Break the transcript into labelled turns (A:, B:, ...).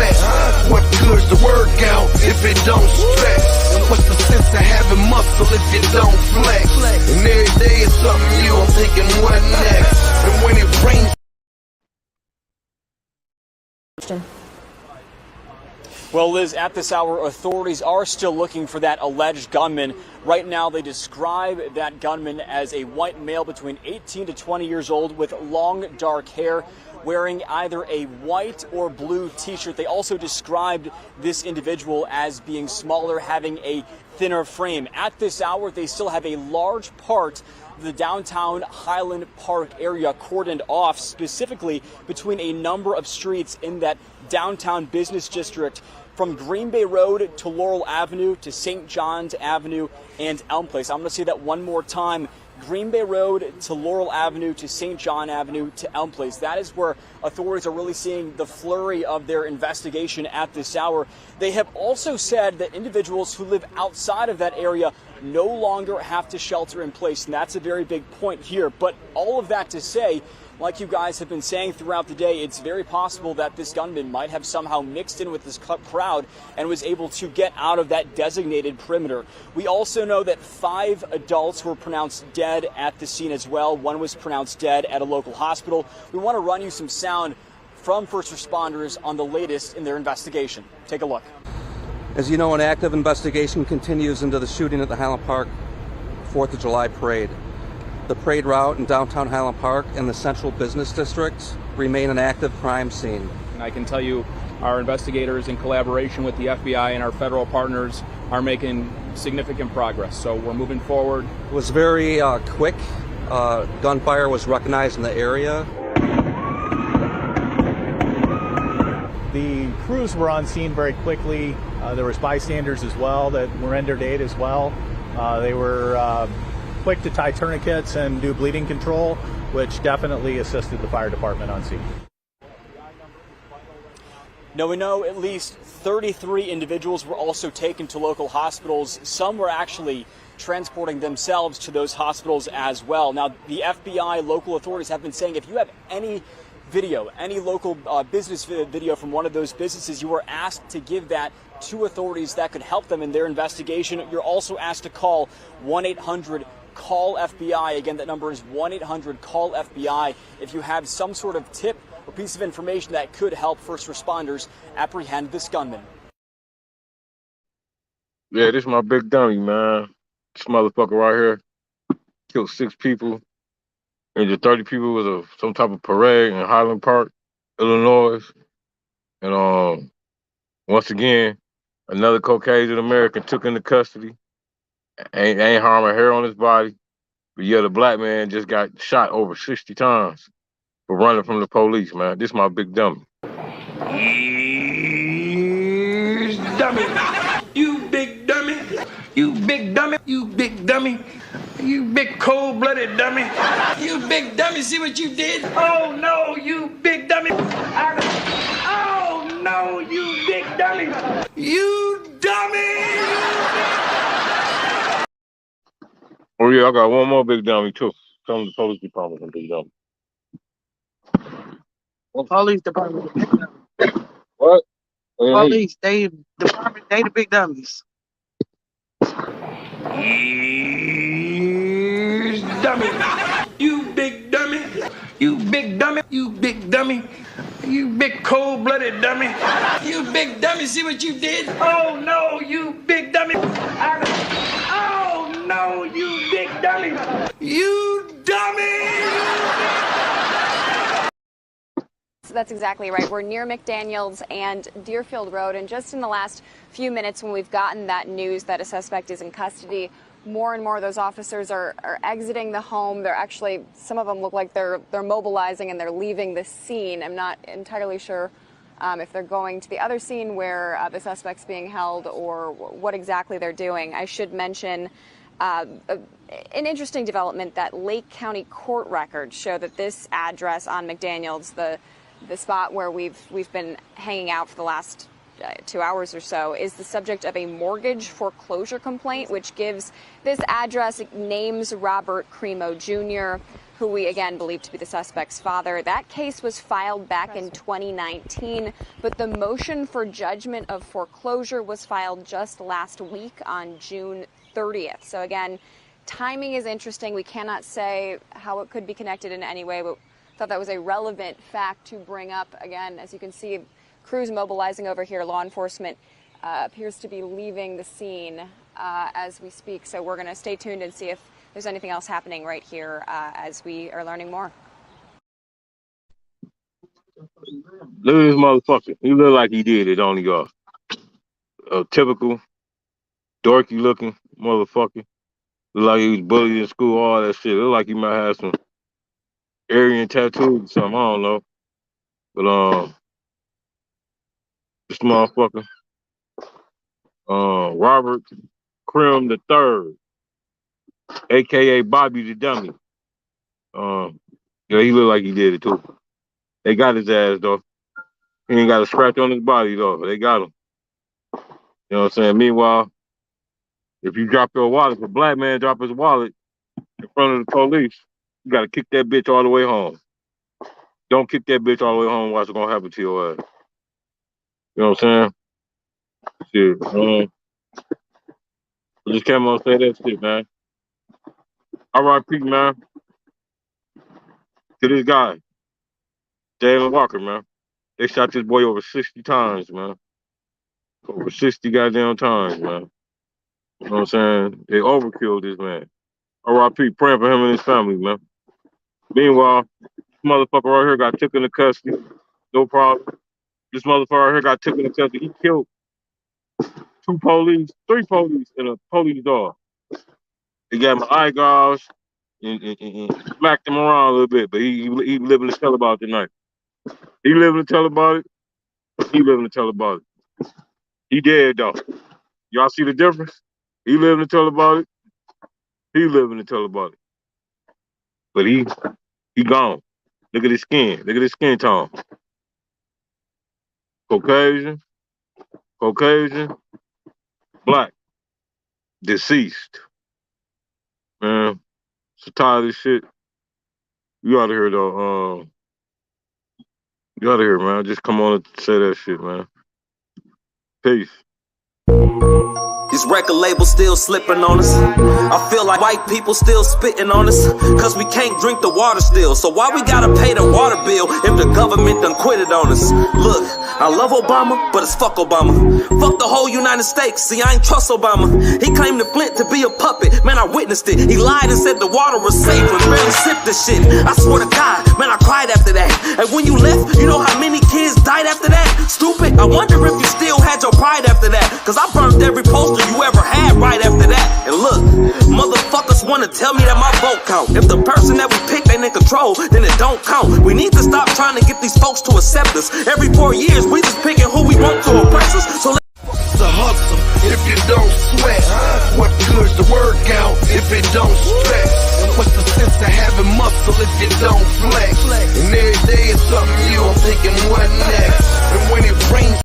A: sweat? What good's the workout if it don't stress? And what's the sense of having muscle if it don't flex? And every day is something new, I'm thinking what next? And when it rains.
B: Well, Liz, at this hour, authorities are still looking for that alleged gunman. Right now, they describe that gunman as a white male between 18 to 20 years old with long, dark hair, wearing either a white or blue T-shirt. They also described this individual as being smaller, having a thinner frame. At this hour, they still have a large part of the downtown Highland Park area cordoned off, specifically between a number of streets in that downtown business district, from Green Bay Road to Laurel Avenue to St. John's Avenue and Elm Place. I'm going to say that one more time. Green Bay Road to Laurel Avenue to St. John Avenue to Elm Place. That is where authorities are really seeing the flurry of their investigation at this hour. They have also said that individuals who live outside of that area no longer have to shelter in place, and that's a very big point here. But all of that to say, like you guys have been saying throughout the day, it's very possible that this gunman might have somehow mixed in with this crowd and was able to get out of that designated perimeter. We also know that 5 adults were pronounced dead at the scene as well. One was pronounced dead at a local hospital. We want to run you some sound from first responders on the latest in their investigation. Take a look.
C: As you know, an active investigation continues into the shooting at the Highland Park 4th of July parade. The parade route in downtown Highland Park and the central business district remain an active crime scene.
D: I can tell you our investigators, in collaboration with the FBI and our federal partners, are making significant progress. So we're moving forward.
C: It was very quick. Gunfire was recognized in the area.
E: The crews were on scene very quickly. There was bystanders as well that were rendered aid as well. They were quick to tie tourniquets and do bleeding control, which definitely assisted the fire department on scene.
B: Now, we know at least 33 individuals were also taken to local hospitals. Some were actually transporting themselves to those hospitals as well. Now, the FBI, local authorities have been saying if you have any video, any local business video from one of those businesses, you are asked to give that to authorities that could help them in their investigation. You're also asked to call 1-800-CALL-FBI. Again, that number is 1-800-CALL-FBI if you have some sort of tip or piece of information that could help first responders apprehend this gunman.
F: Yeah, this is my big dummy, man. This motherfucker right here killed 6 people. Injured 30 people with some type of parade in Highland Park, Illinois. And once again, another Caucasian American took into custody. Ain't harming hair on his body. But yeah, the black man just got shot over 60 times for running from the police, man. This is my big dummy.
A: Here's dummy. You big dummy. You big dummy. You big dummy. You big cold-blooded dummy. You big dummy, see what you did? Oh, no, you big dummy. Oh, no, you big dummy. You dummy.
F: Oh, yeah, I got one more big dummy, too. Come to the police department and big dummy.
G: Well, police department.
F: What?
G: Police, they the big dummies.
A: Here's dummy. You big dummy. You big dummy. You big dummy. You big cold-blooded dummy. You big dummy, see what you did? Oh, no, you big dummy. Oh, no, you big dummy. You dummy.
H: That's exactly right. We're near McDaniels and Deerfield Road, and just in the last few minutes when we've gotten that news that a suspect is in custody, more and more of those officers are exiting the home. They're actually, some of them look like they're mobilizing and they're leaving the scene. I'm not entirely sure if they're going to the other scene where the suspect's being held or what exactly they're doing. I should mention an interesting development that Lake County court records show that this address on McDaniels, the spot where we've been hanging out for the last 2 hours or so, is the subject of a mortgage foreclosure complaint, which gives this address, names Robert Crimo Jr., who we again believe to be the suspect's father. That case was filed back in 2019, but the motion for judgment of foreclosure was filed just last week on June 30th. So again, timing is interesting. We cannot say how it could be connected in any way, but thought that was a relevant fact to bring up. Again, as you can see, crews mobilizing over here. Law enforcement appears to be leaving the scene as we speak. So we're going to stay tuned and see if there's anything else happening right here as we are learning more.
F: Look at this motherfucker. He look like he did it, don't he, y'all? A typical dorky looking motherfucker. Look like he was bullied in school, all that shit. Look like he might have some Aryan tattoos or something, I don't know. But this motherfucker, Robert Crimo III, aka Bobby the Dummy. Yeah, he look like he did it too. They got his ass though. He ain't got a scratch on his body though. They got him. You know what I'm saying? Meanwhile, if you drop your wallet, if a black man drop his wallet in front of the police, you gotta kick that bitch all the way home. Don't kick that bitch all the way home. What's gonna happen to your ass? You know what I'm saying? Shit. I just came on and say that shit, man. R.I.P., man. To this guy, Jalen Walker, man. They shot this boy over 60 times, man. Over 60 goddamn times, man. You know what I'm saying? They overkilled this man. R.I.P. Praying for him and his family, man. Meanwhile, this motherfucker right here got taken into custody. No problem. This motherfucker right here got taken into custody. He killed 3 police, and a police dog. He got my eye gouge and smacked him around a little bit, but he living to tell about it tonight. He living to tell about it. He living to tell about it. He dead though. Y'all see the difference? He living to tell about it. He living to tell about it. But he gone. Look at his skin. Look at his skin tone. Caucasian, black, deceased. Man, so tired of this shit. You out of here though. You out of here, man. Just come on and say that shit, man. Peace.
I: These record labels still slipping on us. I feel like white people still spitting on us, cause we can't drink the water still. So why we gotta pay the water bill if the government done quitted on us? Look, I love Obama, but it's fuck Obama. Fuck the whole United States, see I ain't trust Obama. He claimed the Flint to be a puppet, man I witnessed it. He lied and said the water was safe and barely sipped the shit. I swear to God, man I cried after that. And when you left, you know how many kids died after that? Stupid, I wonder if you still had your pride after that. Cause I burned every poster you ever had right after that. And look, motherfuckers wanna tell me that my vote count. If the person that we pick ain't in control, then it don't count. We need to stop trying to get these folks to accept us. Every 4 years, we just picking who we want to oppress us. So
J: it's a hustle if you don't sweat. What good's the word count if it don't stress? What's the sense of having muscle if you don't flex? And every day is something new, I'm thinking what next? And when it rains